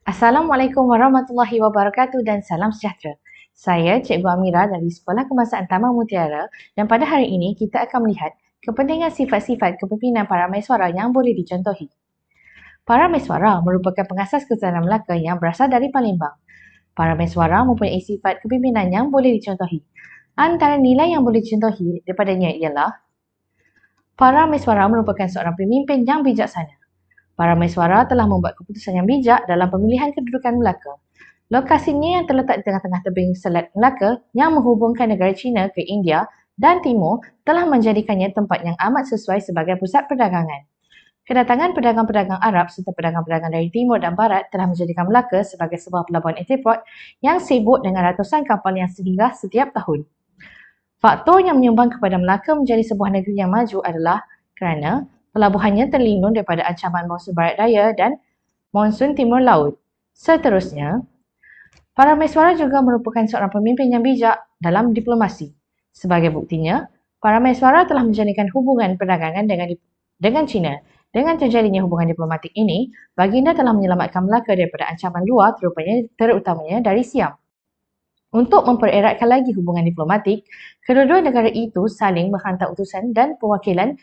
Assalamualaikum warahmatullahi wabarakatuh dan salam sejahtera. Saya Cikgu Amira dari Sekolah Kebangsaan Taman Mutiara dan pada hari ini kita akan melihat kepentingan sifat-sifat kepimpinan para mesuara yang boleh dicontohi. Para mesuara merupakan pengasas Kesultanan Melaka yang berasal dari Palembang. Para mesuara mempunyai sifat kepimpinan yang boleh dicontohi. Antara nilai yang boleh dicontohi daripadanya ialah para mesuara merupakan seorang pemimpin yang bijaksana. Para mesuara telah membuat keputusan yang bijak dalam pemilihan kedudukan Melaka. Lokasinya yang terletak di tengah-tengah tebing Selat Melaka yang menghubungkan negara China ke India dan Timur telah menjadikannya tempat yang amat sesuai sebagai pusat perdagangan. Kedatangan pedagang-pedagang Arab serta pedagang-pedagang dari Timur dan Barat telah menjadikan Melaka sebagai sebuah pelabuhan entrepot yang sibuk dengan ratusan kapal yang singgah setiap tahun. Faktor yang menyumbang kepada Melaka menjadi sebuah negeri yang maju adalah kerana pelabuhannya terlindung daripada ancaman monsun barat daya dan monsun timur laut. Seterusnya, para mesuara juga merupakan seorang pemimpin yang bijak dalam diplomasi. Sebagai buktinya, para mesuara telah menjalinkan hubungan perdagangan dengan China. Dengan terjadinya hubungan diplomatik ini, baginda telah menyelamatkan Melaka daripada ancaman luar terutamanya dari Siam. Untuk mempereratkan lagi hubungan diplomatik, kedua-dua negara itu saling menghantar utusan dan perwakilan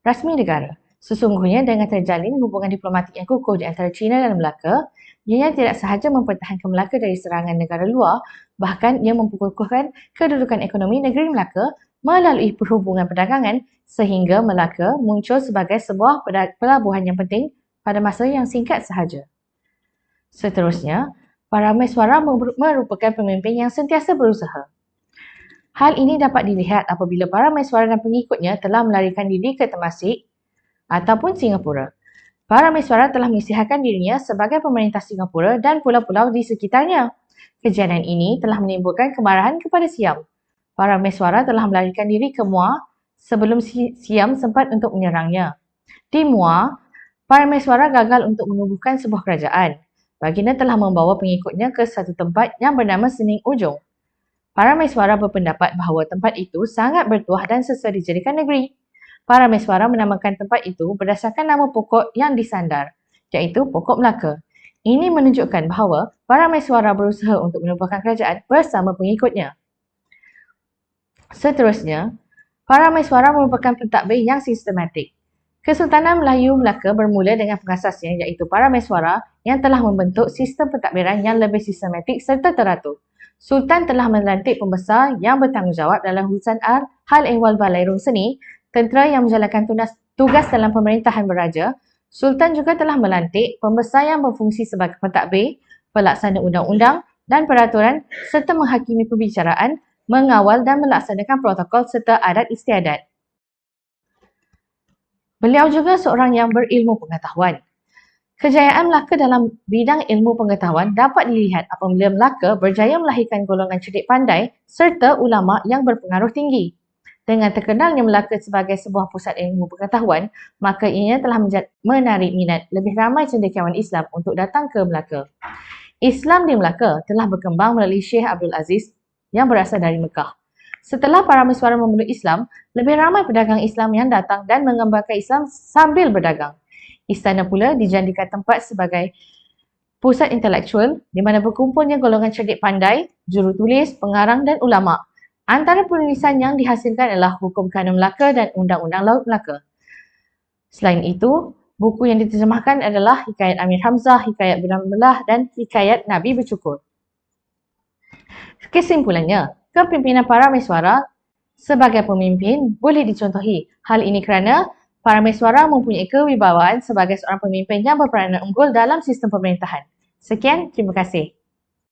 rasmi negara. Sesungguhnya dengan terjalin hubungan diplomatik yang kukuh di antara China dan Melaka, ianya tidak sahaja mempertahankan Melaka dari serangan negara luar, bahkan ia memperkukuhkan kedudukan ekonomi negeri Melaka melalui perhubungan perdagangan sehingga Melaka muncul sebagai sebuah pelabuhan yang penting pada masa yang singkat sahaja. Seterusnya, para mesuara merupakan pemimpin yang sentiasa berusaha. Hal ini dapat dilihat apabila para mesuara dan pengikutnya telah melarikan diri ke Temasek ataupun Singapura. Para mesuara telah mengisytiharkan dirinya sebagai pemerintah Singapura dan pulau-pulau di sekitarnya. Kejadian ini telah menimbulkan kemarahan kepada Siam. Para mesuara telah melarikan diri ke Muar sebelum Siam sempat untuk menyerangnya. Di Muar, para mesuara gagal untuk menubuhkan sebuah kerajaan. Baginda telah membawa pengikutnya ke satu tempat yang bernama Sening Ujung. Para mesuara berpendapat bahawa tempat itu sangat bertuah dan sesuai dijadikan negeri. Para mesuara menamakan tempat itu berdasarkan nama pokok yang disandar, iaitu Pokok Melaka. Ini menunjukkan bahawa para mesuara berusaha untuk menubuhkan kerajaan bersama pengikutnya. Seterusnya, para mesuara merupakan pentadbir yang sistematik. Kesultanan Melayu Melaka bermula dengan pengasasnya iaitu para mesuara yang telah membentuk sistem pentadbiran yang lebih sistematik serta teratur. Sultan telah melantik pembesar yang bertanggungjawab dalam urusan hal ehwal balai rung seni, tentera yang menjalankan tugas dalam pemerintahan beraja. Sultan juga telah melantik pembesar yang berfungsi sebagai pentadbir, pelaksana undang-undang dan peraturan serta menghakimi perbicaraan, mengawal dan melaksanakan protokol serta adat istiadat. Beliau juga seorang yang berilmu pengetahuan. Kejayaan Melaka dalam bidang ilmu pengetahuan dapat dilihat apabila Melaka berjaya melahirkan golongan cerdik pandai serta ulama yang berpengaruh tinggi. Dengan terkenalnya Melaka sebagai sebuah pusat ilmu pengetahuan, maka ianya telah menarik minat lebih ramai cendekiawan Islam untuk datang ke Melaka. Islam di Melaka telah berkembang melalui Syekh Abdul Aziz yang berasal dari Mekah. Setelah para mesuara memeluk Islam, lebih ramai pedagang Islam yang datang dan mengembangkan Islam sambil berdagang. Istana pula dijadikan tempat sebagai pusat intelektual di mana berkumpulnya golongan cerdik pandai, jurutulis, pengarang dan ulama. Antara penulisan yang dihasilkan adalah Hukum Kanun Melaka dan Undang-Undang Laut Melaka. Selain itu, buku yang diterjemahkan adalah Hikayat Amir Hamzah, Hikayat Bulan Belah dan Hikayat Nabi Bercukur. Kesimpulannya, kepimpinan para mesuara sebagai pemimpin boleh dicontohi. Hal ini kerana para mesuara mempunyai kewibawaan sebagai seorang pemimpin yang berperanan unggul dalam sistem pemerintahan. Sekian, terima kasih.